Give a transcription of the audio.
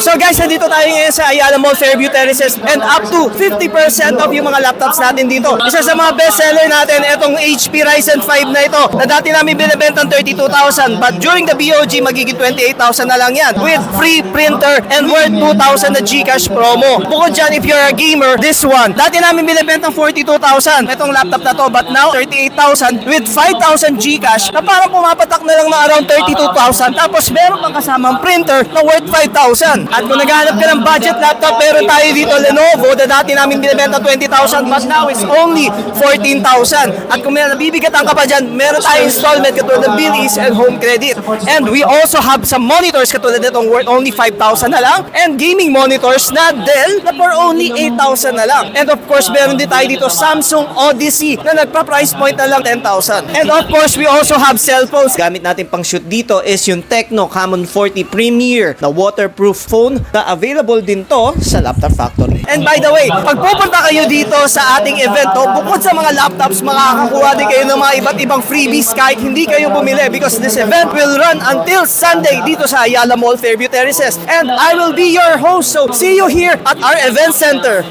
So guys, nandito tayo ngayon sa Ayala Mall, Fairview Terraces, and up to 50% of yung mga laptops natin dito. Isa sa mga bestseller natin, itong HP Ryzen 5 na ito, na dati namin binibenta ng 32,000, but during the BOG, magiging 28,000 na lang yan, with free printer and worth 2,000 na GCash promo. Bukod dyan, if you're a gamer, this one, dati namin binibenta ng 42,000, itong laptop na to, but now, 38,000 with 5,000 GCash, na parang pumapatak na lang na around 32,000, tapos meron pang kasamang printer na worth 5,000. At kung naghahanap ka ng budget laptop, meron tayo dito Lenovo na dati namin binibenta 20,000 but now is only 14,000. At kung may nabibigatan ka pa dyan, meron tayo installment katulad ng Billies and Home Credit. And we also have some monitors katulad nitong worth only 5,000 na lang, and gaming monitors na Dell na for only 8,000 na lang. And of course, meron din tayo dito Samsung Odyssey na nagpa-price point na lang 10,000. And of course, we also have cellphones. Gamit natin pang shoot dito is yung Tecno Camon 40 Premier na waterproof phone na available din to sa Laptop Factory. And by the way, pag pupunta kayo dito sa ating event, bukod sa mga laptops, makakakuha din kayo ng mga iba't ibang freebies kahit hindi kayo bumili, because this event will run until Sunday dito sa Ayala Mall, Fairview Terraces. And I will be your host, so see you here at our event center.